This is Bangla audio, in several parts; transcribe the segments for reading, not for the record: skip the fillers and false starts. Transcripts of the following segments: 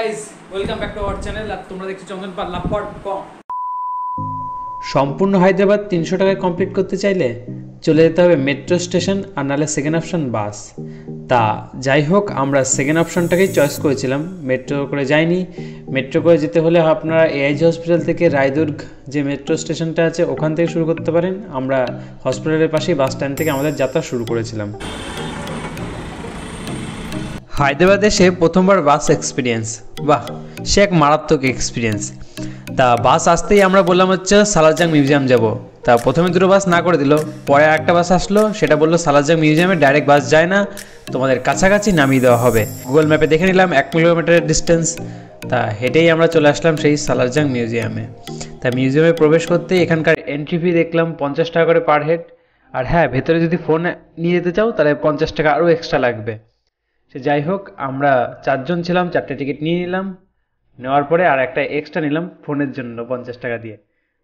Guys welcome back to our channel. আর তোমরা দেখছো চন্দন পাল্লা ফট কম। সম্পূর্ণ হায়দ্রাবাদ 300 টাকায় কমপ্লিট করতে চাইলে চলে যেতে হবে মেট্রো স্টেশন, আর নাহলে সেকেন্ড অপশন বাস। তা যাই হোক, আমরা সেকেন্ড অপশনটাকেই চয়েস করেছিলাম, মেট্রো করে যাইনি। মেট্রো করে যেতে হলে আপনারা এআইজি হসপিটাল থেকে রায়দুর্গ যে মেট্রো স্টেশনটা আছে ওখান থেকে শুরু করতে পারেন। আমরা হসপিটালের পাশেই বাস স্ট্যান্ড থেকে আমাদের যাত্রা শুরু করেছিলাম। হায়দ্রাবাদে এসে প্রথমবার বাস এক্সপিরিয়েন্স, বাহ সে এক মারাত্মক এক্সপিরিয়েন্স। তা বাস আসতেই আমরা বললাম হচ্ছে সালারজাং মিউজিয়াম যাব। তা প্রথমে দুটো বাস না করে দিল, পরে একটা বাস আসলো, সেটা বললো সালারজাং মিউজিয়ামে ডাইরেক্ট বাস যায় না, তোমাদের কাছাকাছি নামিয়ে দেওয়া হবে। গুগল ম্যাপে দেখে নিলাম 1 কিলোমিটারের ডিস্টেন্স। তা হেঁটেই আমরা চলে আসলাম সেই সালারজাং মিউজিয়ামে। তা মিউজিয়ামে প্রবেশ করতে এখানকার এন্ট্রি ফি দেখলাম 50 টাকা করে পার হেড। আর হ্যাঁ, ভেতরে যদি ফোন নিয়ে যেতে চাও তাহলে 50 টাকা আরও এক্সট্রা লাগবে। সে যাই হোক, আমরা 4 জন ছিলাম, 4টে টিকিট নিয়ে নিলাম। নেওয়ার পরে আর একটা এক্সট্রা নিলাম ফোনের জন্য 50 টাকা দিয়ে।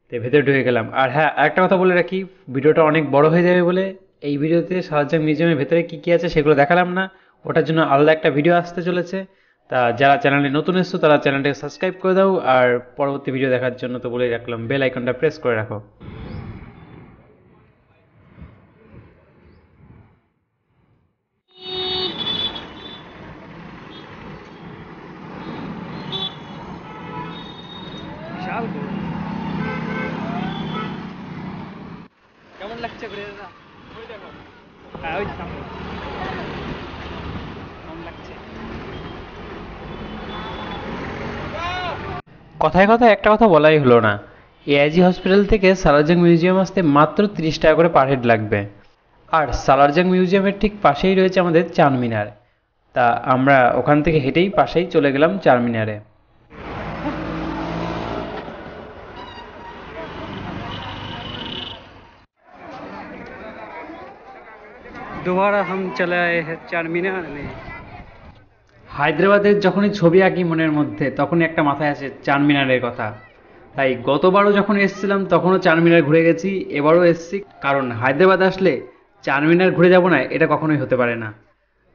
তো ভেতরে ঢুকে গেলাম। আর হ্যাঁ, একটা কথা বলে রাখি, ভিডিওটা অনেক বড় হয়ে যাবে বলে এই ভিডিওতে সালারজাং মিউজিয়ামের ভেতরে কী কী আছে সেগুলো দেখালাম না। ওটার জন্য আলাদা একটা ভিডিও আসতে চলেছে। তা যারা চ্যানেলে নতুন এসছো তারা চ্যানেলটাকে সাবস্ক্রাইব করে দাও, আর পরবর্তী ভিডিও দেখার জন্য তো বলেই রাখলাম, বেল আইকনটা প্রেস করে রাখো। কেমন লাগছে ঘুরে দাদা? ওই দেখো, হ্যাঁ ওই সামনে কেমন লাগছে? কথায় কথায় একটা কথা বলাই হলো না, এআইজি হসপিটাল থেকে সালারজাং মিউজিয়াম আসতে মাত্র 30 টাকা করে পার হেড লাগবে। আর সালারজাং মিউজিয়ামের ঠিক পাশেই রয়েছে আমাদের চারমিনার। তা আমরা ওখান থেকে হেঁটেই পাশেই চলে গেলাম চারমিনারে। दोबारा हम चले आए हैं चारमीनार में। হায়দ্রাবাদের যখনই ছবি আঁকি মনের মধ্যে তখনই একটা মাথায় আসে চারমিনারের কথা। তাই গতবারও যখন এসেছিলাম তখনও চারমিনার ঘুরে গেছি, এবারও এসেছি, কারণ হায়দ্রাবাদ আসলে চারমিনার ঘুরে যাব না এটা কখনোই হতে পারে না।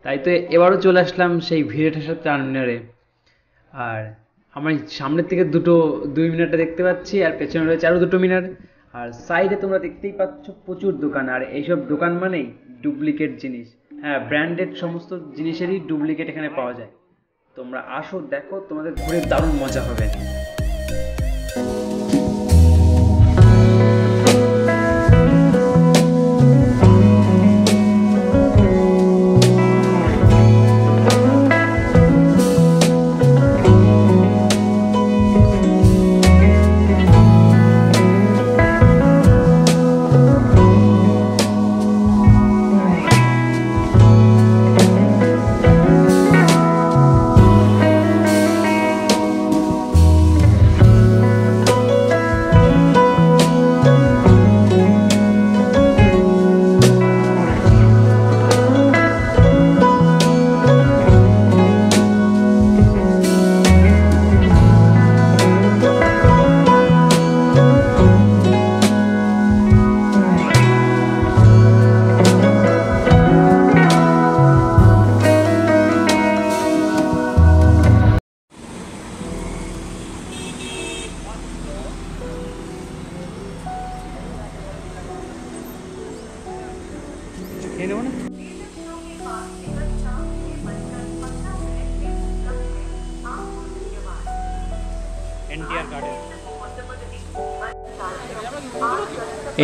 তাই তো এবারও চলে আসলাম সেই ভিড়ে ঠেসা চারমিনারে। আর আমার সামনের থেকে 2 মিনারটা দেখতে পাচ্ছি, আর পেছনে রয়েছে আরও 2 মিনার। আর সাইডে তোমরা দেখতেই পাচ্ছ প্রচুর দোকান, আর এইসব দোকান মানেই ডুপ্লিকেট জিনিস। হ্যাঁ, ব্র্যান্ডেড সমস্ত জিনিসেরই ডুপ্লিকেট এখানে পাওয়া যায়। তোমরা আসো, দেখো, তোমাদের ঘুরে দারুণ মজা হবে।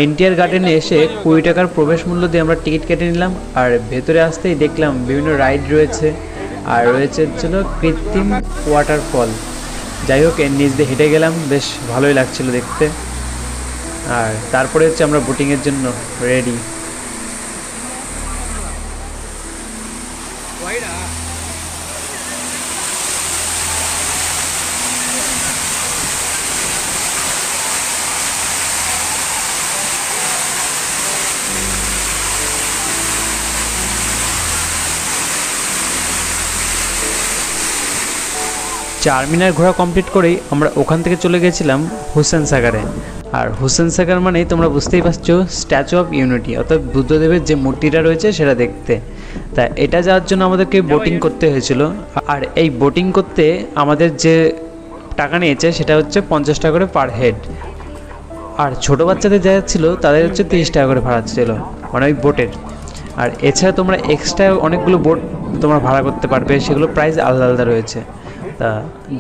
এনটিআর গার্ডেনে এসে 20 টাকার প্রবেশ মূল্য দিয়ে আমরা টিকিট কেটে নিলাম। আর ভেতরে আসতেই দেখলাম বিভিন্ন রাইড রয়েছে, আর রয়েছে ছিল কৃত্রিম ওয়াটারফল। যাই হোক, এর নিচ দিয়ে হেঁটে গেলাম, বেশ ভালোই লাগছিল দেখতে। আর তারপরে হচ্ছে আমরা বোটিংয়ের জন্য রেডি। চারমিনার ঘোরা কমপ্লিট করেই আমরা ওখান থেকে চলে গেছিলাম হুসেন সাগারে। আর হুসেন সাগার মানেই তোমরা বুঝতেই পারছো স্ট্যাচু অফ ইউনিটি, অর্থাৎ বুদ্ধদেবের যে মূর্তিটা রয়েছে সেটা দেখতে। তা এটা যাওয়ার জন্য আমাদেরকে বোটিং করতে হয়েছিল। আর এই বোটিং করতে আমাদের যে টাকা নিয়েছে সেটা হচ্ছে 50 টাকা করে পার হেড। আর ছোটো বাচ্চাদের যা ছিল তাদের হচ্ছে 30 টাকা করে ভাড়া ছিল, মানে ওই বোটের। আর এছাড়া তোমরা এক্সট্রা অনেকগুলো বোট তোমরা ভাড়া করতে পারবে, সেগুলো প্রাইস আলাদা আলাদা রয়েছে। তা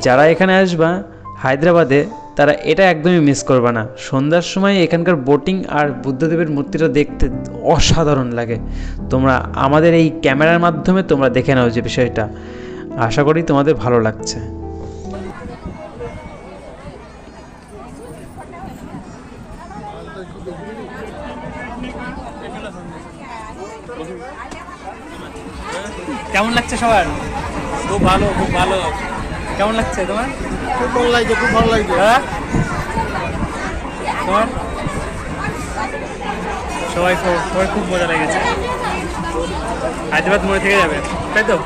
যারা এখানে আসবা হায়দ্রাবাদে তারা এটা একদমই মিস করবে না। সন্ধ্যার সময় এখানকার বোটিং আর বুদ্ধদেবের মূর্তিটা দেখতে অসাধারণ লাগে। তোমরা আমাদের এই ক্যামেরার মাধ্যমে তোমরা দেখে নাও যে বিষয়টা, আশা করি তোমাদের ভালো লাগছে। কেমন লাগছে সবার? খুব ভালো, খুব ভালো। কেমন লাগছে তোমার? খুব ভালো লাগছে, খুব ভালো লাগছে। হ্যাঁ তোমার? সবাই খুব মজা লেগেছে। হায়দ্রাবাদ মনে থেকে যাবে, তাই তো?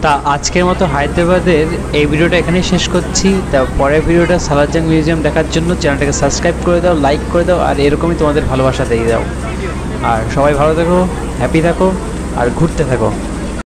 তা আজকের মতো হায়দ্রাবাদের এই ভিডিওটা এখানেই শেষ করছি। তা পরের ভিডিওটা সালার জাং মিউজিয়াম দেখার জন্য চ্যানেলটাকে সাবস্ক্রাইব করে দাও, লাইক করে দাও, আর এরকমই তোমাদের ভালোবাসা দিয়ে দাও। আর সবাই ভালো থাকো, হ্যাপি থাকো, আর ঘুরতে থাকো।